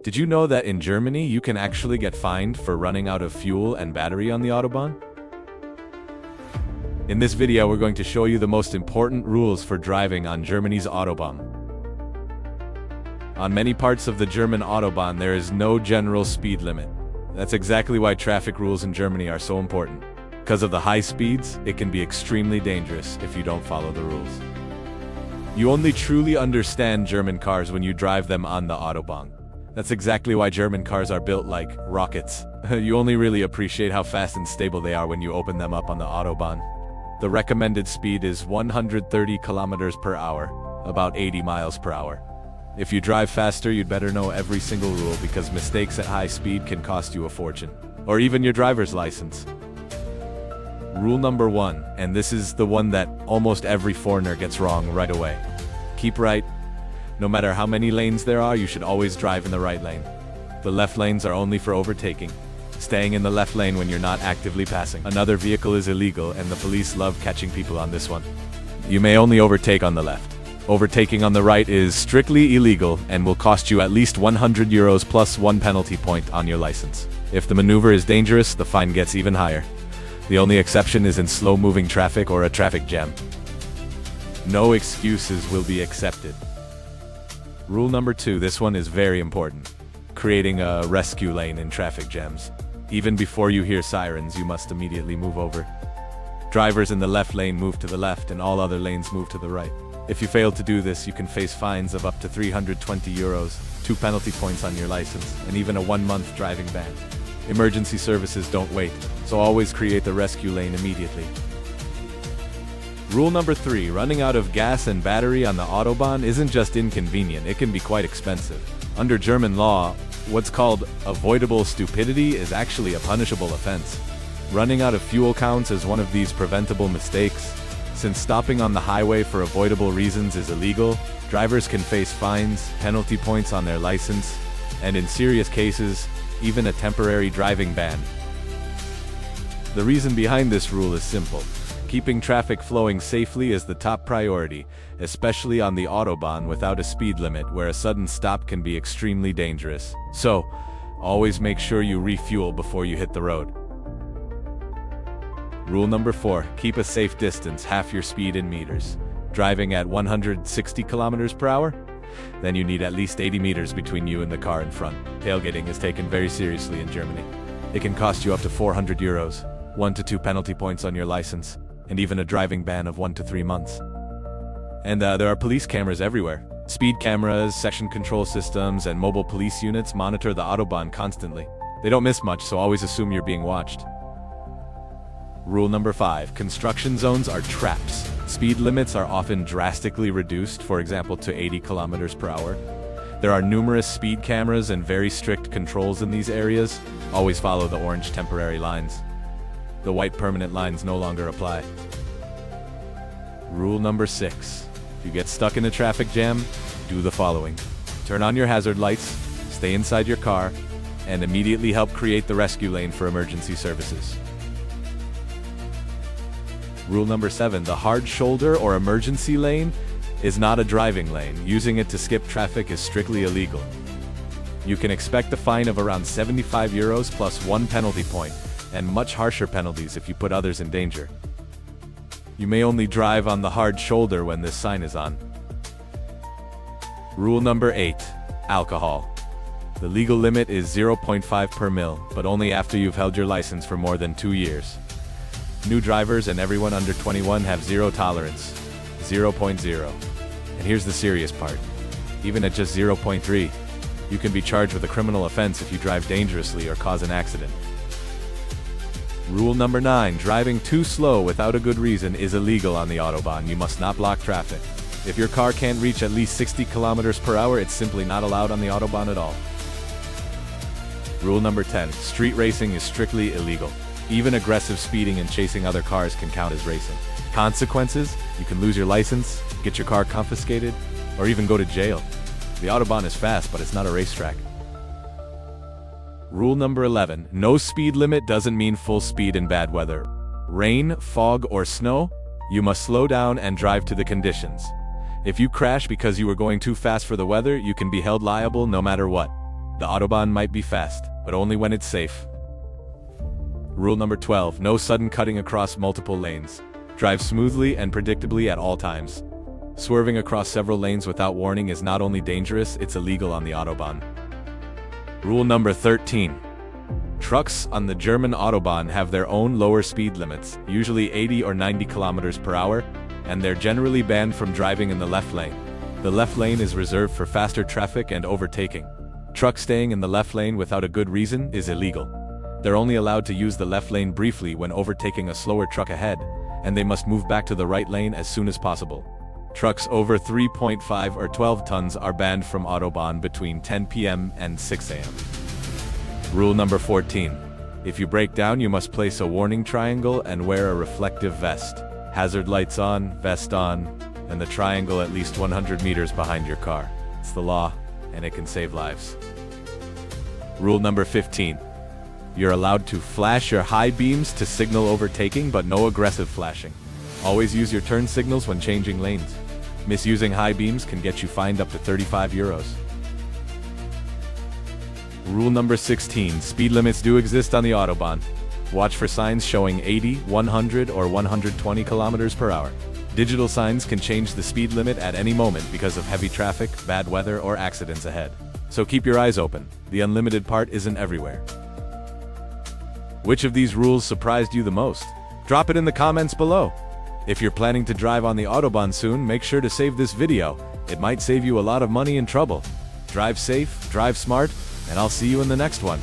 Did you know that in Germany you can actually get fined for running out of fuel and battery on the Autobahn? In this video we're going to show you the most important rules for driving on Germany's Autobahn. On many parts of the German Autobahn there is no general speed limit. That's exactly why traffic rules in Germany are so important. Because of the high speeds, it can be extremely dangerous if you don't follow the rules. You only truly understand German cars when you drive them on the Autobahn. That's exactly why German cars are built like rockets. You only really appreciate how fast and stable they are when you open them up on the Autobahn. The recommended speed is 130 kilometers per hour, about 80 miles per hour. If you drive faster, you'd better know every single rule because mistakes at high speed can cost you a fortune, or even your driver's license. Rule number 1, and this is the one that almost every foreigner gets wrong right away. Keep right. No matter how many lanes there are, you should always drive in the right lane. The left lanes are only for overtaking. Staying in the left lane when you're not actively passing another vehicle is illegal, and the police love catching people on this one. You may only overtake on the left. Overtaking on the right is strictly illegal and will cost you at least €100 plus 1 penalty point on your license. If the maneuver is dangerous, the fine gets even higher. The only exception is in slow-moving traffic or a traffic jam. No excuses will be accepted. Rule number 2, this one is very important. Creating a rescue lane in traffic jams. Even before you hear sirens, you must immediately move over. Drivers in the left lane move to the left and all other lanes move to the right. If you fail to do this, you can face fines of up to €320, 2 penalty points on your license, and even a 1-month driving ban. Emergency services don't wait, so always create the rescue lane immediately. Rule number 3, running out of gas and battery on the Autobahn isn't just inconvenient, it can be quite expensive. Under German law, what's called avoidable stupidity is actually a punishable offense. Running out of fuel counts as one of these preventable mistakes. Since stopping on the highway for avoidable reasons is illegal, drivers can face fines, penalty points on their license, and in serious cases, even a temporary driving ban. The reason behind this rule is simple. Keeping traffic flowing safely is the top priority, especially on the Autobahn without a speed limit where a sudden stop can be extremely dangerous. So, always make sure you refuel before you hit the road. Rule number 4, keep a safe distance, half your speed in meters. Driving at 160 kilometers per hour? Then you need at least 80 meters between you and the car in front. Tailgating is taken very seriously in Germany. It can cost you up to €400, 1 to 2 penalty points on your license, and even a driving ban of 1 to 3 months. And there are police cameras everywhere. Speed cameras, section control systems, and mobile police units monitor the Autobahn constantly. They don't miss much, so always assume you're being watched. Rule number 5, construction zones are traps. Speed limits are often drastically reduced, for example to 80 kilometers per hour. There are numerous speed cameras and very strict controls in these areas. Always follow the orange temporary lines. The white permanent lines no longer apply. Rule number 6. If you get stuck in a traffic jam, do the following. Turn on your hazard lights, stay inside your car, and immediately help create the rescue lane for emergency services. Rule number 7. The hard shoulder or emergency lane is not a driving lane. Using it to skip traffic is strictly illegal. You can expect a fine of around €75 plus 1 penalty point, and much harsher penalties if you put others in danger. You may only drive on the hard shoulder when this sign is on. Rule number 8. Alcohol. The legal limit is 0.5 per mil, but only after you've held your license for more than 2 years. New drivers and everyone under 21 have zero tolerance, 0.0. And here's the serious part. Even at just 0.3, you can be charged with a criminal offense if you drive dangerously or cause an accident. Rule number 9, driving too slow without a good reason is illegal on the Autobahn. You must not block traffic. If your car can't reach at least 60 kilometers per hour, it's simply not allowed on the Autobahn at all. Rule number 10, street racing is strictly illegal. Even aggressive speeding and chasing other cars can count as racing. Consequences? You can lose your license, get your car confiscated, or even go to jail. The Autobahn is fast, but it's not a racetrack. Rule number 11, no speed limit doesn't mean full speed in bad weather. Rain, fog, or snow? You must slow down and drive to the conditions. If you crash because you were going too fast for the weather, you can be held liable no matter what. The Autobahn might be fast, but only when it's safe. Rule number 12, no sudden cutting across multiple lanes. Drive smoothly and predictably at all times. Swerving across several lanes without warning is not only dangerous, it's illegal on the Autobahn. Rule number 13. Trucks on the German Autobahn have their own lower speed limits, usually 80 or 90 kilometers per hour, and they're generally banned from driving in the left lane. The left lane is reserved for faster traffic and overtaking. Trucks staying in the left lane without a good reason is illegal. They're only allowed to use the left lane briefly when overtaking a slower truck ahead, and they must move back to the right lane as soon as possible. Trucks over 3.5 or 12 tons are banned from Autobahn between 10 p.m. and 6 a.m. Rule number 14. If you break down, you must place a warning triangle and wear a reflective vest. Hazard lights on, vest on, and the triangle at least 100 meters behind your car. It's the law, and it can save lives. Rule number 15. You're allowed to flash your high beams to signal overtaking, but no aggressive flashing. Always use your turn signals when changing lanes. Misusing high beams can get you fined up to 35 euros. Rule number 16. Speed limits do exist on the Autobahn. Watch for signs showing 80, 100, or 120 kilometers per hour. Digital signs can change the speed limit at any moment because of heavy traffic, bad weather, or accidents ahead. So keep your eyes open. The unlimited part isn't everywhere. Which of these rules surprised you the most? Drop it in the comments below. If you're planning to drive on the Autobahn soon, make sure to save this video. It might save you a lot of money and trouble. Drive safe, drive smart, and I'll see you in the next one.